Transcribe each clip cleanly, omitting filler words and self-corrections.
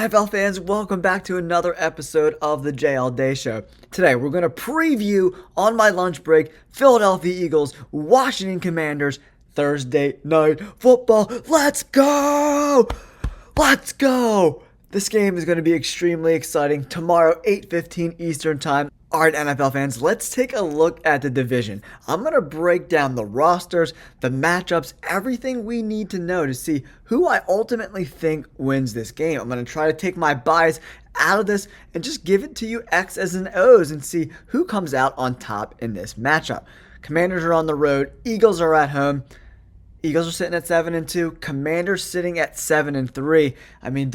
NFL fans, welcome back to another episode of the JL Day Show. Today, we're going to preview on my lunch break Philadelphia Eagles, Washington Commanders, Thursday night football. Let's go! Let's go! This game is going to be extremely exciting. Tomorrow, 8:15 Eastern Time. Alright, NFL fans, let's take a look at the division. I'm going to break down the rosters, the matchups, everything we need to know to see who I ultimately think wins this game. I'm going to try to take my bias out of this and just give it to you X's and O's and see who comes out on top in this matchup. Commanders are on the road, Eagles are at home. Eagles are sitting at 7-2. Commanders sitting at 7-3. I mean,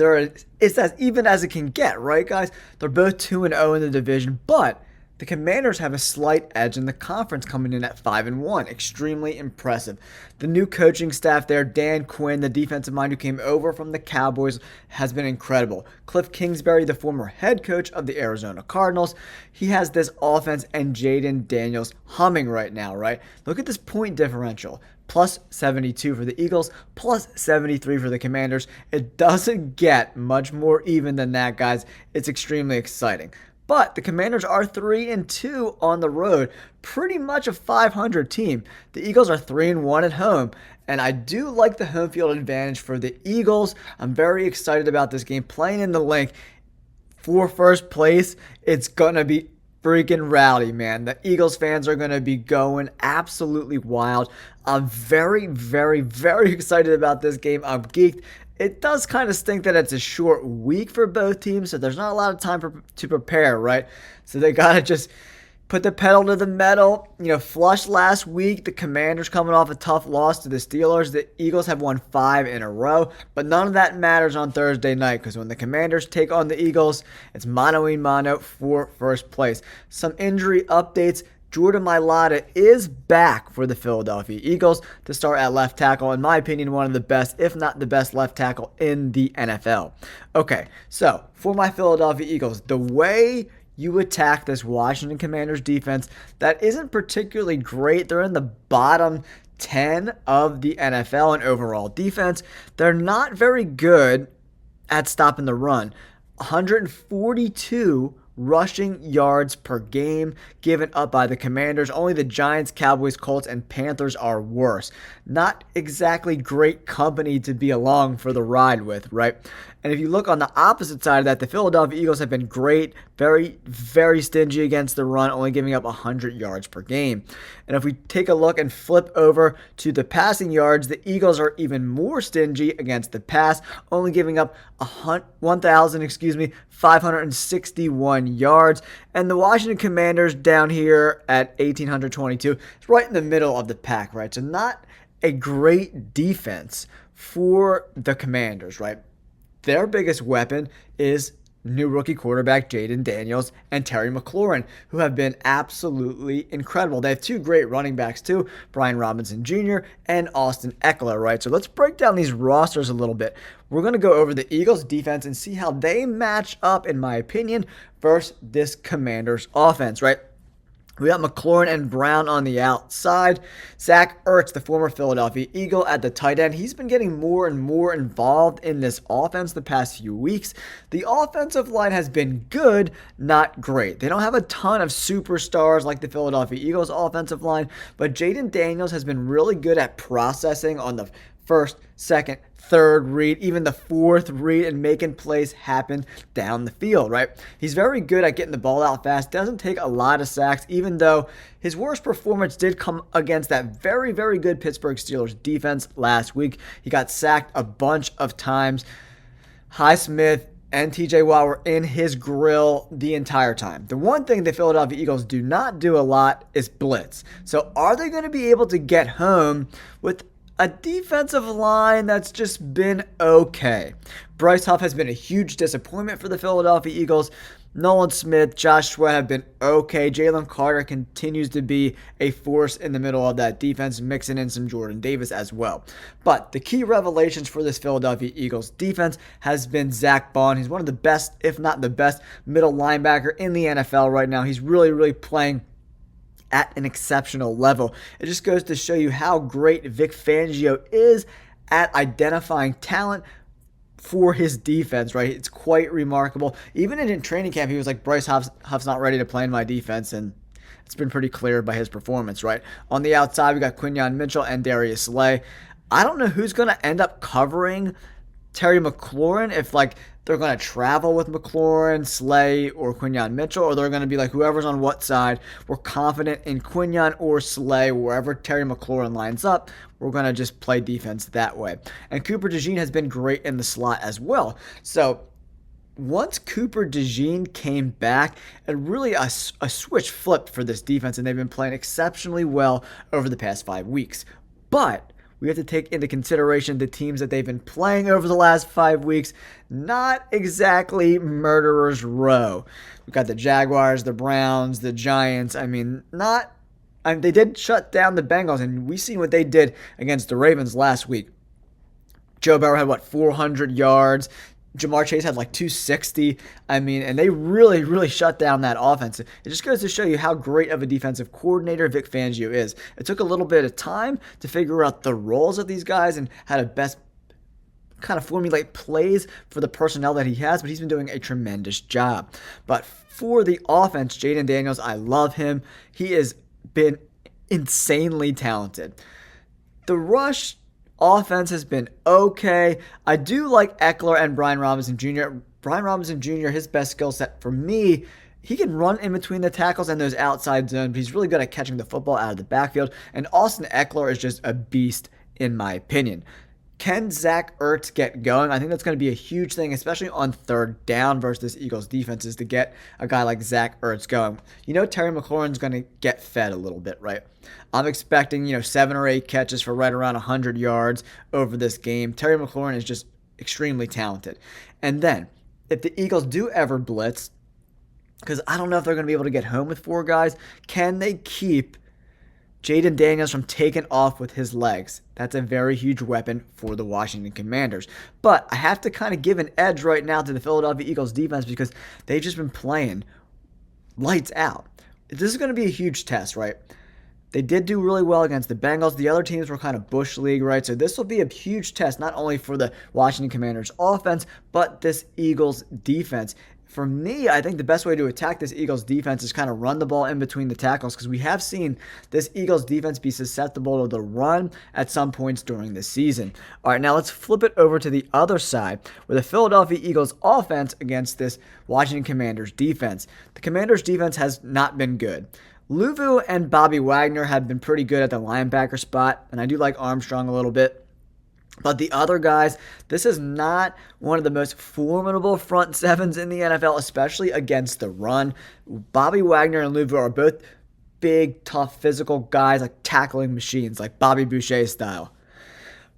it's as even as it can get, right, guys? They're both 2-0 in the division, but the Commanders have a slight edge in the conference, coming in at 5-1. Extremely impressive. The new coaching staff there, Dan Quinn, the defensive mind who came over from the Cowboys, has been incredible. Cliff Kingsbury, the former head coach of the Arizona Cardinals, he has this offense and Jaden Daniels humming right now, right? Look at this point differential. Plus 72 for the Eagles, plus 73 for the Commanders. It doesn't get much more even than that, guys. It's extremely exciting. But the Commanders are 3-2 on the road, pretty much a 500 team. The Eagles are 3-1 at home, and I do like the home field advantage for the Eagles. I'm very excited about this game. Playing in the Link for first place, it's going to be freaking rowdy, man. The Eagles fans are going to be going absolutely wild. I'm very, very, very excited about this game. I'm geeked. It does kind of stink that it's a short week for both teams, so there's not a lot of time to prepare, right? So they got to just put the pedal to the metal. Flush last week. The Commanders coming off a tough loss to the Steelers. The Eagles have won 5 in a row, but none of that matters on Thursday night because when the Commanders take on the Eagles, it's mano-a-mano for first place. Some injury updates. Jordan Mailata is back for the Philadelphia Eagles to start at left tackle. In my opinion, one of the best, if not the best left tackle in the NFL. Okay, so for my Philadelphia Eagles, the way you attack this Washington Commanders defense that isn't particularly great. They're in the bottom 10 of the NFL in overall defense. They're not very good at stopping the run. 142 rushing yards per game given up by the Commanders. Only the Giants, Cowboys, Colts, and Panthers are worse. Not exactly great company to be along for the ride with, right? And if you look on the opposite side of that, the Philadelphia Eagles have been great, very, very stingy against the run, only giving up 100 yards per game. And if we take a look and flip over to the passing yards, the Eagles are even more stingy against the pass, only giving up 561 yards. And the Washington Commanders down here at 1,822 is right in the middle of the pack, right? So not a great defense for the Commanders, right? Their biggest weapon is new rookie quarterback Jaden Daniels and Terry McLaurin, who have been absolutely incredible. They have 2 great running backs too, Brian Robinson Jr. and Austin Eckler, right? So let's break down these rosters a little bit. We're going to go over the Eagles defense and see how they match up, in my opinion, versus this Commanders offense, right? We got McLaurin and Brown on the outside. Zach Ertz, the former Philadelphia Eagle, at the tight end. He's been getting more and more involved in this offense the past few weeks. The offensive line has been good, not great. They don't have a ton of superstars like the Philadelphia Eagles offensive line, but Jaden Daniels has been really good at processing on the first, second, third read, even the fourth read, and making plays happen down the field, right? He's very good at getting the ball out fast, doesn't take a lot of sacks, even though his worst performance did come against that very, very good Pittsburgh Steelers defense last week. He got sacked a bunch of times. Highsmith and TJ Watt were in his grill the entire time. The one thing the Philadelphia Eagles do not do a lot is blitz. So are they going to be able to get home with a defensive line that's just been okay? Bryce Huff has been a huge disappointment for the Philadelphia Eagles. Nolan Smith, Josh Sweat have been okay. Jalen Carter continues to be a force in the middle of that defense, mixing in some Jordan Davis as well. But the key revelations for this Philadelphia Eagles defense has been Zach Bond. He's one of the best, if not the best, middle linebacker in the NFL right now. He's really, really playing at an exceptional level. It just goes to show you how great Vic Fangio is at identifying talent for his defense, right? It's quite remarkable. Even in training camp, he was like, Bryce Huff's not ready to play in my defense, and it's been pretty clear by his performance, right? On the outside, we got Quinyon Mitchell and Darius Slay. I don't know who's going to end up covering Terry McLaurin, if like they're going to travel with McLaurin, Slay, or Quinyon Mitchell, or they're going to be like whoever's on what side. We're confident in Quinyon or Slay, wherever Terry McLaurin lines up. We're going to just play defense that way. And Cooper DeJean has been great in the slot as well. So once Cooper DeJean came back, it really a switch flipped for this defense, and they've been playing exceptionally well over the past 5 weeks. But we have to take into consideration the teams that they've been playing over the last 5 weeks. Not exactly murderer's row. We've got the Jaguars, the Browns, the Giants. They did shut down the Bengals, and we seen what they did against the Ravens last week. Joe Burrow had, 400 yards. Jamar Chase had 260. And they really, really shut down that offense. It just goes to show you how great of a defensive coordinator Vic Fangio is. It took a little bit of time to figure out the roles of these guys and how to best kind of formulate plays for the personnel that he has, but he's been doing a tremendous job. But for the offense, Jaden Daniels, I love him. He has been insanely talented. The rush offense has been okay. I do like Eckler and Brian Robinson Jr. Brian Robinson Jr., his best skill set for me, he can run in between the tackles and those outside zones, but he's really good at catching the football out of the backfield. And Austin Eckler is just a beast, in my opinion. Can Zach Ertz get going? I think that's going to be a huge thing, especially on third down versus this Eagles defense, is to get a guy like Zach Ertz going. Terry McLaurin's going to get fed a little bit, right? I'm expecting, 7 or 8 catches for right around 100 yards over this game. Terry McLaurin is just extremely talented. And then, if the Eagles do ever blitz, because I don't know if they're going to be able to get home with 4 guys, can they keep Jaden Daniels from taking off with his legs? That's a very huge weapon for the Washington Commanders. But I have to kind of give an edge right now to the Philadelphia Eagles defense because they've just been playing lights out. This is going to be a huge test, right? They did do really well against the Bengals. The other teams were kind of Bush League, right? So this will be a huge test, not only for the Washington Commanders offense, but this Eagles defense. For me, I think the best way to attack this Eagles defense is kind of run the ball in between the tackles, because we have seen this Eagles defense be susceptible to the run at some points during the season. All right, now let's flip it over to the other side, where the Philadelphia Eagles offense against this Washington Commanders defense. The Commanders defense has not been good. Luvu and Bobby Wagner have been pretty good at the linebacker spot, and I do like Armstrong a little bit. But the other guys, this is not one of the most formidable front sevens in the NFL, especially against the run. Bobby Wagner and Luvu are both big, tough, physical guys, like tackling machines, like Bobby Boucher style.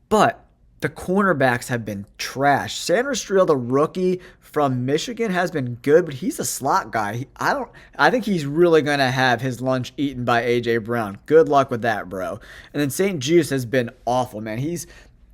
But the cornerbacks have been trash. Sanders Streel, the rookie from Michigan, has been good, but he's a slot guy. I think he's really going to have his lunch eaten by A.J. Brown. Good luck with that, bro. And then St. Juice has been awful, man.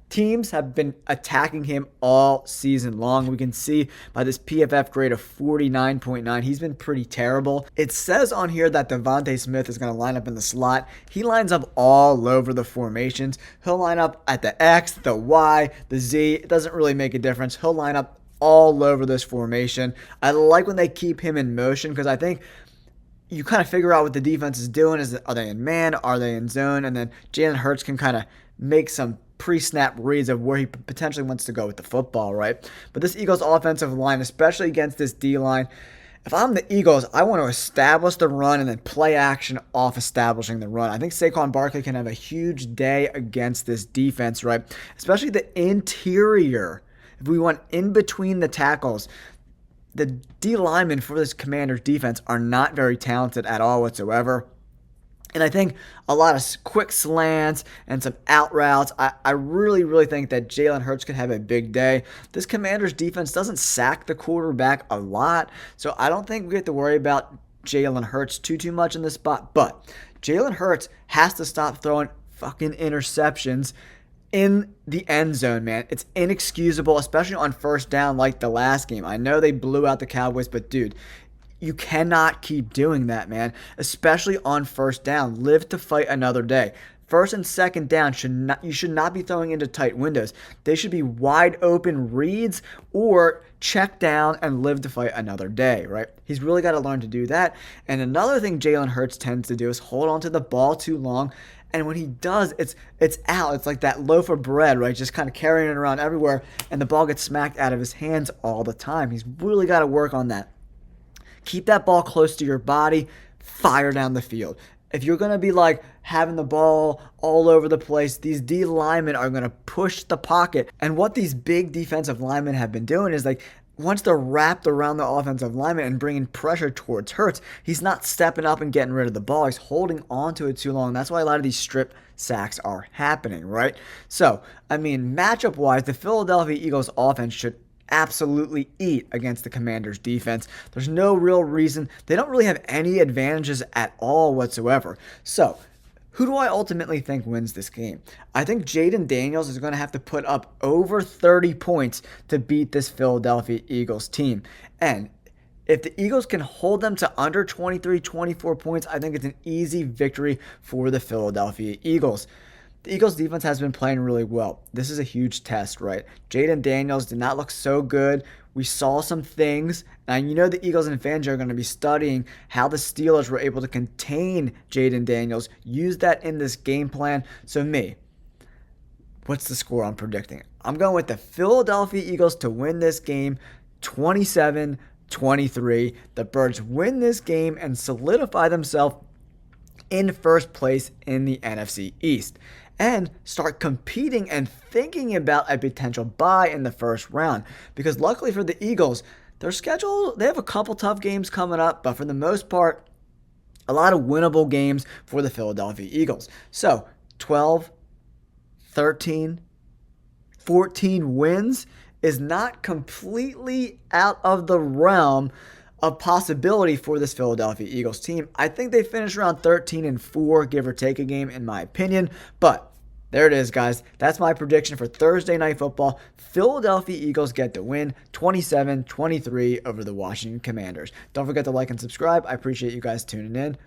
Teams have been attacking him all season long. We can see by this PFF grade of 49.9, he's been pretty terrible. It says on here that Devontae Smith is going to line up in the slot. He lines up all over the formations. He'll line up at the X, the Y, the Z. It doesn't really make a difference. He'll line up all over this formation. I like when they keep him in motion, because I think you kind of figure out what the defense is doing. Are they in man? Are they in zone? And then Jalen Hurts can kind of make some pre-snap reads of where he potentially wants to go with the football, right? But this Eagles offensive line, especially against this D-line, if I'm the Eagles, I want to establish the run and then play action off establishing the run. I think Saquon Barkley can have a huge day against this defense, right? Especially the interior. If we want in between the tackles, the D linemen for this Commanders defense are not very talented at all whatsoever. And I think a lot of quick slants and some out routes. I really, really think that Jalen Hurts could have a big day. This Commanders defense doesn't sack the quarterback a lot, so I don't think we have to worry about Jalen Hurts too much in this spot. But Jalen Hurts has to stop throwing fucking interceptions in the end zone, man. It's inexcusable, especially on first down like the last game. I know they blew out the Cowboys, but dude, you cannot keep doing that, man, especially on first down. Live to fight another day. first and second down you should not be throwing into tight windows. They should be wide open reads or check down and live to fight another day, right? He's really got to learn to do that. And another thing Jalen Hurts tends to do is hold on to the ball too long. And when he does, it's out. It's like that loaf of bread, right? Just kind of carrying it around everywhere, and the ball gets smacked out of his hands all the time. He's really got to work on that. Keep that ball close to your body. Fire down the field. If you're going to be like having the ball all over the place, these D linemen are going to push the pocket. And what these big defensive linemen have been doing is like, once they're wrapped around the offensive lineman and bringing pressure towards Hurts, he's not stepping up and getting rid of the ball. He's holding on to it too long. That's why a lot of these strip sacks are happening, right? So, I mean, matchup-wise, the Philadelphia Eagles offense should absolutely eat against the Commanders defense. There's no real reason. They don't really have any advantages at all whatsoever. So, who do I ultimately think wins this game? I think Jaden Daniels is going to have to put up over 30 points to beat this Philadelphia Eagles team. And if the Eagles can hold them to under 23, 24 points, I think it's an easy victory for the Philadelphia Eagles. The Eagles defense has been playing really well. This is a huge test, right? Jaden Daniels did not look so good. We saw some things. And you know the Eagles and fans are going to be studying how the Steelers were able to contain Jaden Daniels. Use that in this game plan. So what's the score I'm predicting? I'm going with the Philadelphia Eagles to win this game 27-23. The Birds win this game and solidify themselves in first place in the NFC East and start competing and thinking about a potential bye in the first round. Because luckily for the Eagles, their schedule, they have a couple tough games coming up, but for the most part, a lot of winnable games for the Philadelphia Eagles. So 12, 13, 14 wins is not completely out of the realm of possibility for this Philadelphia Eagles team. I think they finished around 13-4, give or take a game, in my opinion. But there it is, guys. That's my prediction for Thursday Night Football. Philadelphia Eagles get the win 27-23 over the Washington Commanders. Don't forget to like and subscribe. I appreciate you guys tuning in.